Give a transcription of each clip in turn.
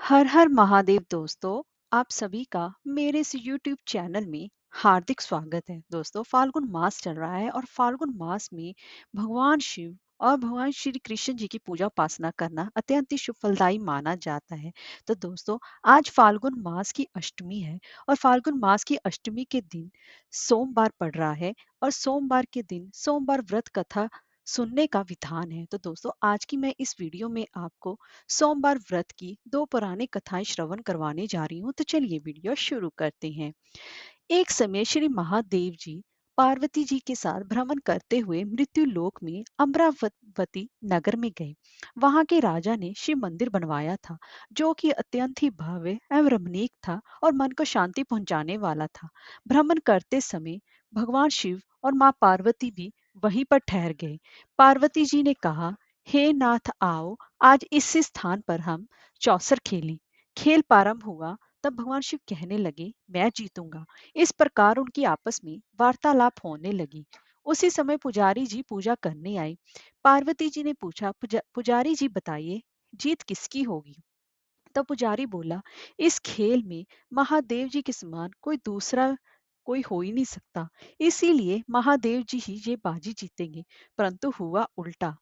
हर हर महादेव दोस्तों। आप सभी का मेरे इस YouTube चैनल में हार्दिक स्वागत है। दोस्तों, फाल्गुन मास चल रहा है और फाल्गुन मास में भगवान शिव और भगवान श्री कृष्ण जी की पूजा उपासना करना अत्यंत ही शुभ फलदायी माना जाता है। तो दोस्तों, आज फाल्गुन मास की अष्टमी है और फाल्गुन मास की अष्टमी के दिन सोमवार पड़ रहा है और सोमवार के दिन सोमवार व्रत कथा सुनने का विधान है। तो दोस्तों, आज की मैं इस वीडियो में आपको सोमवार व्रत की दो पौराणिक कथाएं श्रवण करवाने जा रही हूँ। तो चलिए वीडियो शुरू करते हैं। एक समय श्री महादेव जी पार्वती जी के साथ भ्रमण करते हुए मृत्यु लोक में अमरावती नगर में गए। वहां के राजा ने शिव मंदिर बनवाया था, जो कि अत्यंत ही भव्य एवं रमणीक था और मन को शांति पहुंचाने वाला था। भ्रमण करते समय भगवान शिव और माँ पार्वती भी वहीं पर ठहर गए। पार्वती जी ने कहा, हे नाथ आओ, आज इस स्थान पर हम चौसर खेलें। खेल प्रारंभ हुआ तब भगवान शिव कहने लगे, मैं जीतूंगा। इस प्रकार उनकी आपस में वार्तालाप होने लगी। उसी समय पुजारी जी पूजा करने आए। पार्वती जी ने पूछा, पुजारी जी बताइए, जीत किसकी होगी?" तब पुजारी बोला, इस खेल में महादेव जी के समान कोई दूसरा कोई हो ही नहीं सकता, इसीलिए महादेव जी ही ये बाजी जीतेंगे। परंतु हुआ उल्टा,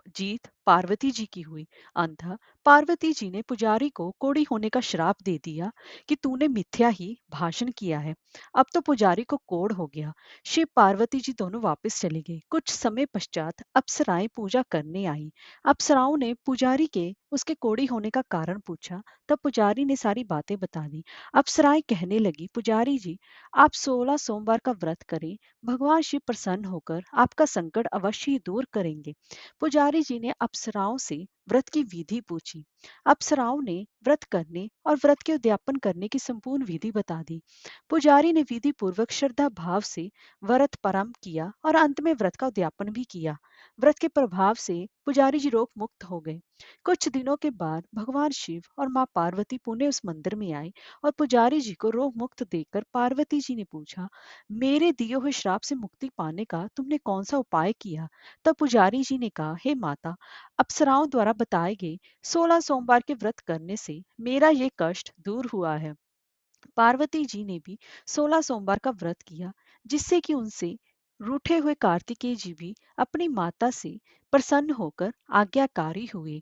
जीत पार्वती जी की हुई। अंततः पार्वती जी ने पुजारी को कोढ़ी होने का श्राप दे दिया कि तूने मिथ्या ही भाषण किया है। अब तो पुजारी को कोढ़ हो गया। शिव पार्वती जी दोनों वापस चले गए। कुछ समय पश्चात अप्सराएं पूजा करने आई। अप्सराओं ने पुजारी के उसके कोढ़ी होने का कारण पूछा। तब पुजारी ने सारी बातें बता दी। अप्सराएं कहने लगी, पुजारी जी, आप 16 सोमवार का व्रत करें, भगवान शिव प्रसन्न होकर आपका संकट अवश्य ही दूर करेंगे। पुजारी जी ने अप्सराओं से व्रत की विधि पूछी। अप्सराओं ने व्रत करने और व्रत के उद्यापन करने की संपूर्ण विधि बता दी। पुजारी ने विधि पूर्वक श्रद्धा भाव से व्रत प्रारंभ किया और अंत में व्रत का उद्यापन भी किया। व्रत के प्रभाव से पुजारी जी रोग मुक्त हो गए। कुछ दिनों के बाद भगवान शिव और माँ पार्वती पुणे उस मंदिर में आए और पुजारी जी को रोग मुक्त देखकर पार्वती जी ने पूछा, मेरे दिए हुए श्राप से मुक्ति पाने का तुमने कौन सा उपाय किया? तब पुजारी जी ने कहा, हे माता, अप्सराओं द्वारा बताए गए 16 सोमवार के व्रत करने से मेरा ये कष्ट दूर हुआ है। पार्वती जी ने भी 16 सोमवार का व्रत किया, जिससे कि उनसे रूठे हुए कार्तिकेय जी भी अपनी माता से प्रसन्न होकर आज्ञाकारी हुए।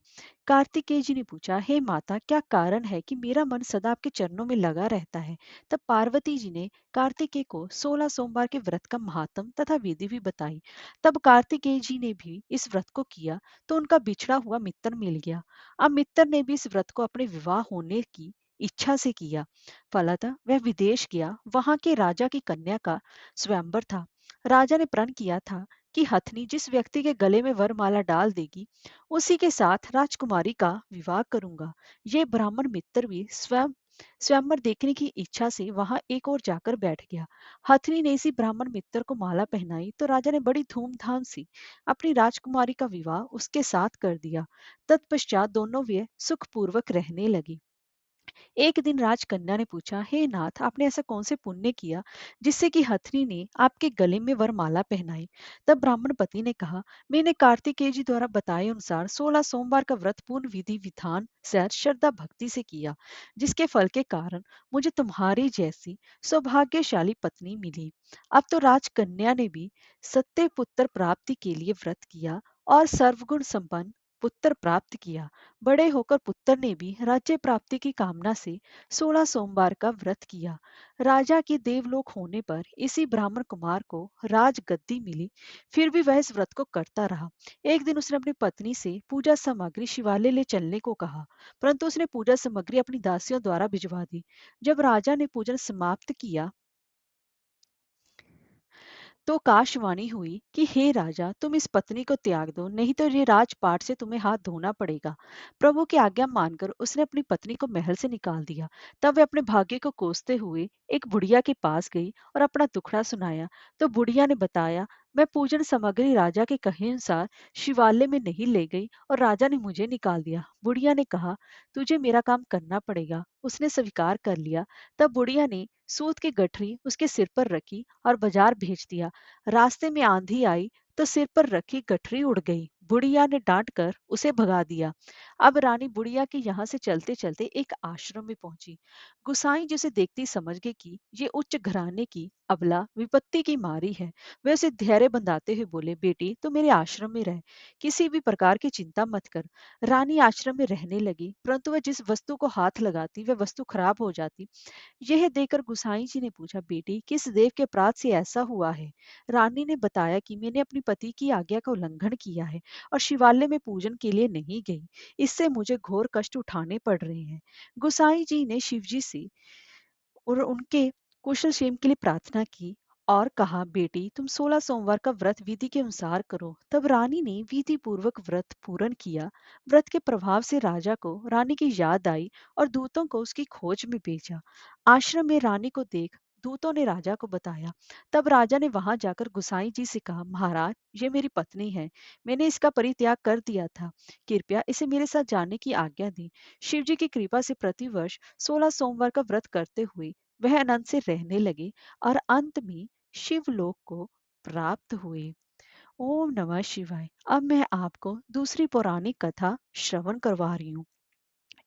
कार्तिकेय जी ने पूछा, हे माता, क्या कारण है कि मेरा मन सदा आपके चरणों में लगा रहता है? तब पार्वती जी ने कार्तिकेय को 16 सोमवार के व्रत का महात्म तथा विधि भी बताई। तब कार्तिकेय जी ने भी इस व्रत को किया तो उनका बिछड़ा हुआ मित्र मिल गया। अब मित्र ने भी इस व्रत को अपने विवाह होने की इच्छा से किया। फलतः वह विदेश गया। वहां के राजा की कन्या का स्वयंवर था। राजा ने प्रण किया था कि हथनी जिस व्यक्ति के गले में वरमाला डाल देगी, उसी के साथ राजकुमारी का विवाह करूंगा। ये ब्राह्मण मित्र भी स्वयंवर देखने की इच्छा से वहां एक ओर जाकर बैठ गया। हथनी ने इसी ब्राह्मण मित्र को माला पहनाई तो राजा ने बड़ी धूमधाम से अपनी राजकुमारी का विवाह उसके साथ कर दिया। तत्पश्चात दोनों वे सुखपूर्वक रहने लगी। एक दिन राजकन्या ने पूछा, हे नाथ, आपने ऐसा कौन से पुण्य किया जिससे कि हथनी ने आपके गले में वरमाला पहनाई? तब ब्राह्मण पति ने कहा, मैंने कार्तिकेय जी द्वारा बताए अनुसार 16 सोमवार का व्रत पूर्ण विधि विधान से श्रद्धा भक्ति से किया, जिसके फल के कारण मुझे तुम्हारी जैसी सौभाग्यशाली पत्नी मिली। अब तो राजकन्या ने भी सत्य पुत्र प्राप्ति के लिए व्रत किया और सर्वगुण संपन्न पुत्र प्राप्त किया। बड़े होकर पुत्र ने भी राज्य प्राप्ति की कामना से 16 सोमवार का व्रत किया। राजा के देवलोक होने पर इसी ब्राह्मण कुमार को राज गद्दी मिली। फिर भी वह इस व्रत को करता रहा। एक दिन उसने अपनी पत्नी से पूजा सामग्री शिवालय ले चलने को कहा, परंतु उसने पूजा सामग्री अपनी दासियों द्वारा भिजवा दी। जब राजा ने पूजन समाप्त किया तो काशवाणी हुई कि हे राजा, तुम इस पत्नी को त्याग दो, नहीं तो ये राजपाट से तुम्हें हाथ धोना पड़ेगा। प्रभु की आज्ञा मानकर उसने अपनी पत्नी को महल से निकाल दिया। तब वे अपने भाग्य को कोसते हुए एक बुढ़िया के पास गई और अपना दुखड़ा सुनाया। तो बुढ़िया ने बताया, मैं पूजन सामग्री राजा के कहे अनुसार शिवालय में नहीं ले गई और राजा ने मुझे निकाल दिया। बुढ़िया ने कहा, तुझे मेरा काम करना पड़ेगा। उसने स्वीकार कर लिया। तब बुढ़िया ने सूत की गठरी उसके सिर पर रखी और बाजार भेज दिया। रास्ते में आंधी आई तो सिर पर रखी गठरी उड़ गई। बुढ़िया ने डांट कर उसे भगा दिया। अब रानी बुढ़िया के यहाँ से चलते चलते एक आश्रम में पहुंची। गुसाई जिसे देखती समझ गई कि ये उच्च घराने की अबला विपत्ति की मारी है। वे उसे धैर्य बंधाते हुए बोले, बेटी तू मेरे आश्रम में रह, किसी भी प्रकार की चिंता मत कर। रानी आश्रम में रहने लगी, परंतु वह जिस वस्तु को हाथ लगाती वह वस्तु खराब हो जाती। यह देखकर गुसाई जी ने पूछा, बेटी किस देव के अपराध से ऐसा हुआ है? रानी ने बताया कि मैंने अपनी पति की आज्ञा का उल्लंघन किया है और शिवालय में पूजन के लिए नहीं गई। इससे मुझे घोर कष्ट उठाने पड़ रहे हैं। गुसाई जी ने शिवजी से और उनके कुशल क्षेम के लिए प्रार्थना की और कहा, बेटी तुम 16 सोमवार का व्रत विधि के अनुसार करो। तब रानी ने विधि पूर्वक व्रत पूर्ण किया। व्रत के प्रभाव से राजा को रानी की याद आई और दूतों को उसकी खोज में भेजा। आश्रम में रानी को देख दूतों ने राजा को बताया। तब राजा ने वहां जाकर गुसाई जी से कहा, महाराज ये मेरी पत्नी है, मैंने इसका परित्याग कर दिया था, कृपया इसे मेरे साथ जाने की आज्ञा दी। शिव जी की कृपा से प्रतिवर्ष 16 सोमवार का व्रत करते हुए वह अनंत से रहने लगे और अंत में शिवलोक को प्राप्त हुए। ओम नमः शिवाय। अब मैं आपको दूसरी पौराणिक कथा श्रवण करवा रही हूँ।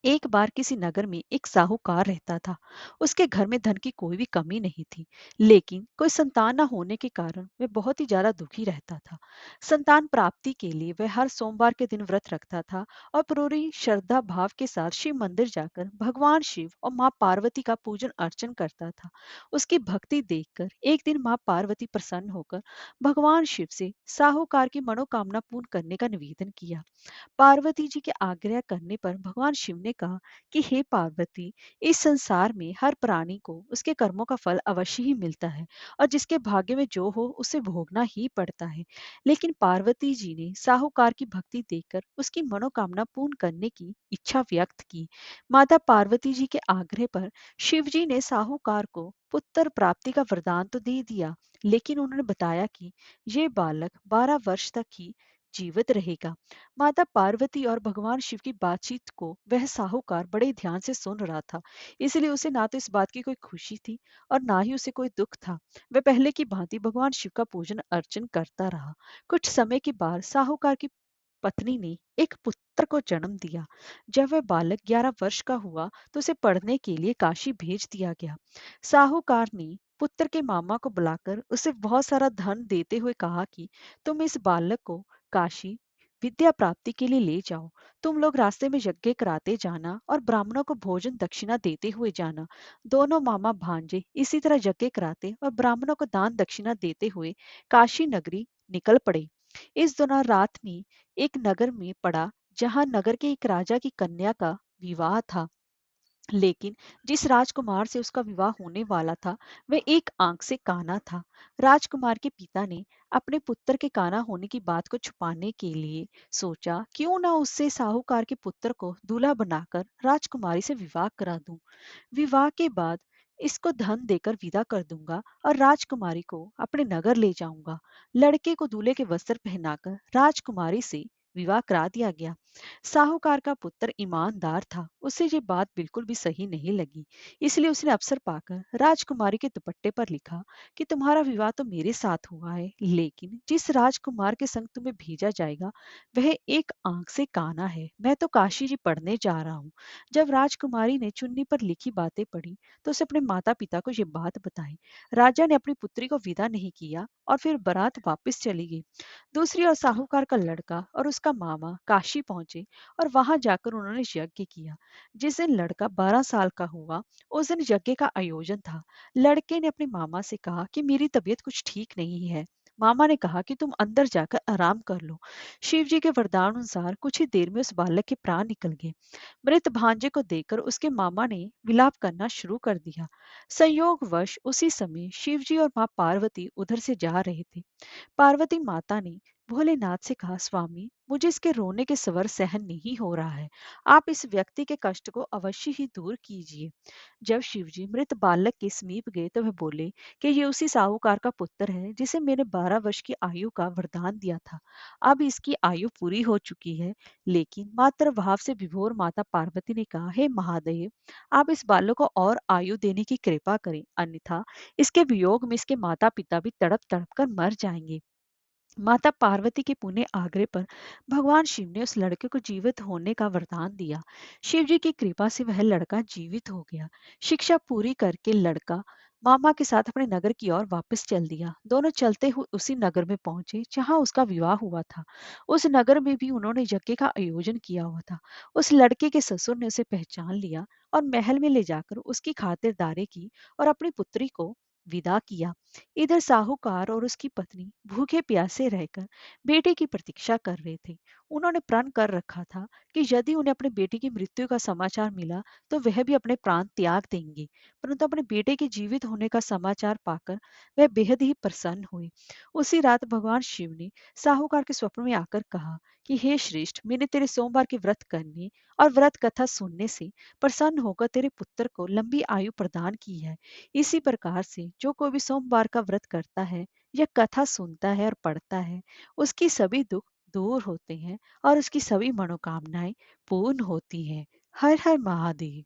एक बार किसी नगर में एक साहूकार रहता था। उसके घर में धन की कोई भी कमी नहीं थी, लेकिन कोई संतान न होने के कारण वह बहुत ही ज्यादा दुखी रहता था। संतान प्राप्ति के लिए वह हर सोमवार के दिन व्रत रखता था और पूरी श्रद्धा भाव के साथ शिव मंदिर जाकर भगवान शिव और माँ पार्वती का पूजन अर्चन करता था। उसकी भक्ति देखकर एक दिन माँ पार्वती प्रसन्न होकर भगवान शिव से साहूकार की मनोकामना पूर्ण करने का निवेदन किया। पार्वती जी के आग्रह करने पर भगवान शिव ने कहा कि हे पार्वती, इस संसार में हर प्राणी को उसके कर्मों का फल अवश्य ही मिलता है और जिसके भाग्य में जो हो उसे भोगना ही पड़ता है। लेकिन पार्वती जी ने साहूकार की भक्ति देखकर उसकी मनोकामना पूर्ण करने की इच्छा व्यक्त की। माता पार्वती जी के आग्रह पर शिव जी ने साहूकार को पुत्र प्राप्ति का वरदान तो दे दिया, लेकिन उन्होंने बताया कि ये बालक 12 वर्ष तक ही जीवित रहेगा। माता पार्वती और भगवान शिव की बातचीत को वह साहूकार बड़े ध्यान से सुन रहा था, इसलिए उसे ना तो इस बात की कोई खुशी थी और ना ही उसे कोई दुख था। वह पहले की भांति भगवान शिव का पूजन अर्चन करता रहा। कुछ समय के बाद साहूकार की पत्नी ने एक पुत्र को जन्म दिया। जब वह बालक 11 वर्ष का हुआ तो उसे पढ़ने के लिए काशी भेज दिया गया। साहूकार ने पुत्र के मामा को बुलाकर उसे बहुत सारा धन देते हुए कहा कि तुम इस बालक को काशी विद्या प्राप्ति के लिए ले जाओ। तुम लोग रास्ते में यज्ञ कराते जाना और ब्राह्मणों को भोजन दक्षिणा देते हुए जाना। दोनों मामा भांजे इसी तरह यज्ञ कराते और ब्राह्मणों को दान दक्षिणा देते हुए काशी नगरी निकल पड़े। इस दौरान रात में एक नगर में पड़ा, जहां नगर के एक राजा की कन्या का विवाह था। लेकिन जिस राजकुमार से उसका विवाह होने वाला था वह एक आंख से काना था। राजकुमार के पिता ने अपने पुत्र के काना होने की बात को छुपाने के लिए सोचा, क्यों ना उससे साहूकार के पुत्र को दूल्हा बनाकर राजकुमारी से विवाह करा दूं। विवाह के बाद इसको धन देकर विदा कर दूंगा और राजकुमारी को अपने नगर ले जाऊंगा। लड़के को दूल्हे के वस्त्र पहनाकर राजकुमारी से विवाह करा दिया गया। साहूकार का पुत्र ईमानदार था, उसे ये बात बिल्कुल भी सही नहीं लगी, इसलिए उसने अवसर पाकर राजकुमारी के दुपट्टे पर लिखा कि तुम्हारा विवाह तो मेरे साथ हुआ है, लेकिन जिस राजकुमार के संग तुम्हें भेजा जाएगा वह एक आंख से काना है। मैं तो काशी जी पढ़ने जा रहा हूँ। जब राजकुमारी ने चुन्नी पर लिखी बातें पढ़ी तो उसे अपने माता पिता को ये बात बताई। राजा ने अपनी पुत्री को विदा नहीं किया और फिर बारात वापस चली गई। दूसरी ओर साहूकार का लड़का और उसका मामा काशी पहुंचे और वहां जाकर उन्होंने यज्ञ किया। जिस दिन लड़का 12 साल का हुआ उस दिन यज्ञ का आयोजन था। लड़के ने अपने मामा से कहा कि मेरी तबीयत कुछ ठीक नहीं है। मामा ने कहा कि तुम अंदर जाकर आराम कर लो। शिव जी के वरदान अनुसार कुछ ही देर में उस बालक के प्राण निकल गए। मृत भांजे को देखकर उसके मामा ने विलाप करना शुरू कर दिया। संयोगवश उसी समय शिवजी और माँ पार्वती उधर से जा रहे थे। पार्वती माता ने भोलेनाथ से कहा, स्वामी मुझे इसके रोने के स्वर सहन नहीं हो रहा है, आप इस व्यक्ति के कष्ट को अवश्य ही दूर कीजिए। जब शिवजी मृत बालक के समीप गए तो वह बोले कि ये उसी साहूकार का पुत्र है जिसे मैंने 12 वर्ष की आयु का वरदान दिया था। अब इसकी आयु पूरी हो चुकी है। लेकिन मात्र भाव से विभोर माता पार्वती ने कहा, हे महादेव, आप इस बालक को और आयु देने की कृपा करें, अन्यथा इसके वियोग में इसके माता पिता भी तड़प तड़प कर मर जाएंगे। माता पार्वती के पुण्य आग्रह पर भगवान शिव ने उस लड़के को जीवित होने का वरदान दिया। शिव जी की कृपा से वह लड़का जीवित हो गया। शिक्षा पूरी करके लड़का मामा के साथ अपने नगर की ओर वापस चल दिया। दोनों चलते हुए उसी नगर में पहुंचे जहां उसका विवाह हुआ था। उस नगर में भी उन्होंने यज्ञ का आयोजन किया हुआ था। उस लड़के के ससुर ने उसे पहचान लिया और महल में ले जाकर उसकी खातिरदारी की और अपनी पुत्री को विदा किया। इधर साहूकार और उसकी पत्नी भूखे प्यासे रहकर बेटे की प्रतीक्षा कर रहे थे। उन्होंने प्रण कर रखा था कि यदि उन्हें अपने बेटे की मृत्यु का समाचार मिला तो वह भी अपने प्राण त्याग देंगे। परंतु अपने बेटे के जीवित होने का समाचार पाकर वह बेहद ही प्रसन्न हुए। उसी रात भगवान शिव ने साहूकार के स्वप्न में आकर कहा कि हे श्रेष्ठ, मैंने तेरे सोमवार के व्रत करने और व्रत कथा सुनने से प्रसन्न होकर तेरे पुत्र को लंबी आयु प्रदान की है। इसी प्रकार से जो कोई भी सोमवार का व्रत करता है या कथा सुनता है और पढ़ता है, उसकी सभी दुख दूर होते हैं और उसकी सभी मनोकामनाएं पूर्ण होती हैं। हर हर महादेव।